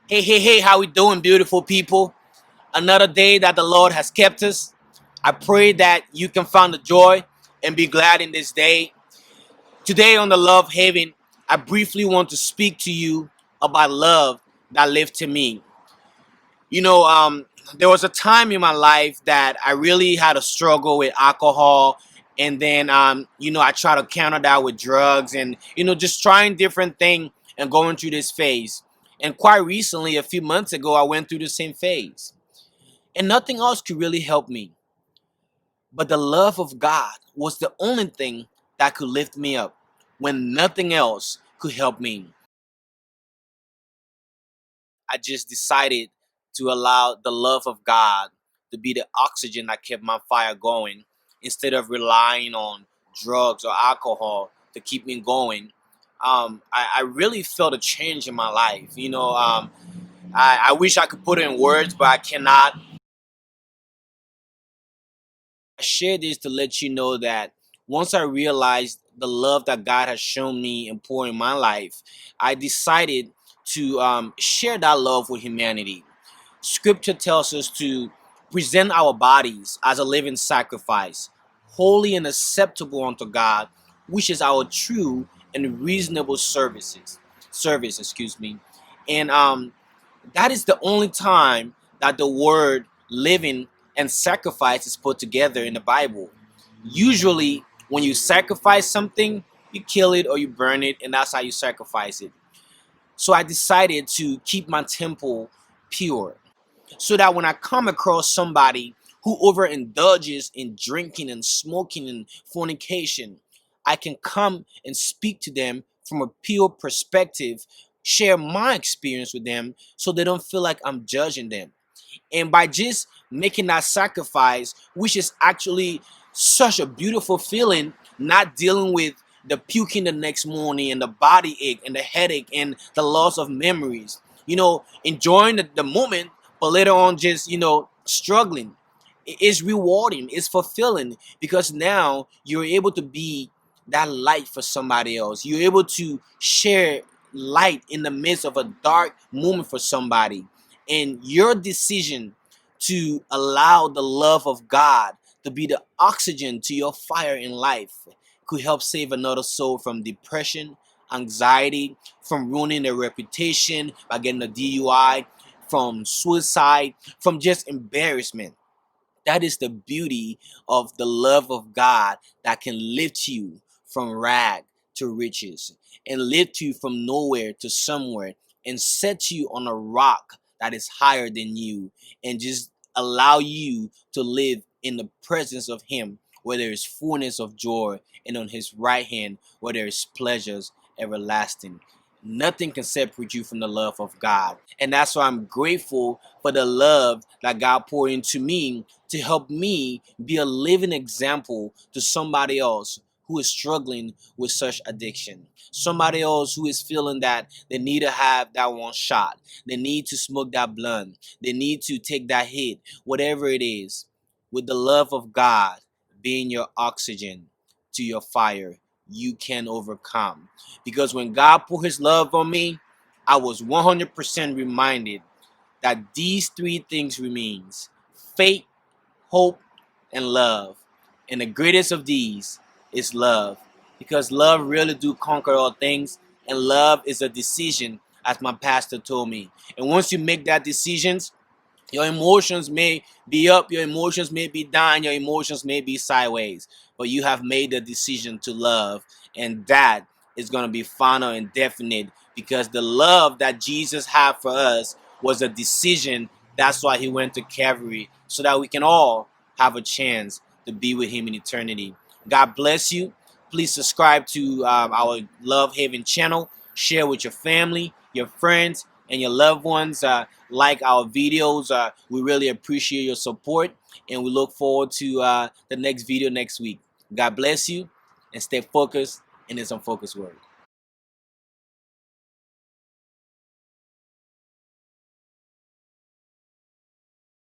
Hey, hey, hey, how we doing, beautiful people? Another day that the Lord has kept us. I pray that you can find the joy and be glad in this day. Today on the Love Haven, I briefly want to speak to you about love that lived to me. You know, there was a time in my life that I really had a struggle with alcohol. And then, I try to counter that with drugs and, just trying different things and going through this phase. And quite recently, a few months ago, I went through the same phase. And nothing else could really help me. But the love of God was the only thing that could lift me up when nothing else could help me. I just decided to allow the love of God to be the oxygen that kept my fire going instead of relying on drugs or alcohol to keep me going. I really felt a change in my life. I wish I could put it in words, but I cannot. I share this to let you know that once I realized the love that God has shown me and poured in my life, I decided to share that love with humanity. Scripture tells us to present our bodies as a living sacrifice, holy and acceptable unto God, which is our true and reasonable service, excuse me. And that is the only time that the word living and sacrifice is put together in the Bible. Usually, when you sacrifice something, you kill it or you burn it, and that's how you sacrifice it. So I decided to keep my temple pure so that when I come across somebody who overindulges in drinking and smoking and fornication, I can come and speak to them from a pure perspective, share my experience with them so they don't feel like I'm judging them. And by just making that sacrifice, which is actually such a beautiful feeling, not dealing with the puking the next morning and the body ache and the headache and the loss of memories, enjoying the moment, but later on just, struggling. It's rewarding, it's fulfilling because now you're able to be that light for somebody else. You're able to share light in the midst of a dark moment for somebody, and your decision to allow the love of God to be the oxygen to your fire in life could help save another soul from depression, anxiety, from ruining their reputation by getting a DUI, from suicide, from just embarrassment. That is the beauty of the love of God that can lift you from rag to riches and lift you from nowhere to somewhere and set you on a rock that is higher than you and just allow you to live in the presence of Him where there is fullness of joy and on His right hand where there is pleasures everlasting. Nothing can separate you from the love of God. And that's why I'm grateful for the love that God poured into me to help me be a living example to somebody else who is struggling with such addiction. Somebody else who is feeling that they need to have that one shot. They need to smoke that blunt. They need to take that hit, whatever it is. With the love of God being your oxygen to your fire, you can overcome. Because when God put His love on me, I was 100% reminded that these three things remains: faith, hope, and love. And the greatest of these is love. Because love really do conquer all things, and love is a decision, as my pastor told me. And once you make that decisions, your emotions may be up, your emotions may be down, your emotions may be sideways, but you have made the decision to love, and that is going to be final and definite because the love that Jesus had for us was a decision. That's why He went to Calvary so that we can all have a chance to be with Him in eternity. God bless you. Please subscribe to our Love Haven channel. Share with your family, your friends, and your loved ones. Like our videos. We really appreciate your support, and we look forward to the next video next week. God bless you, and stay focused in this unfocused world.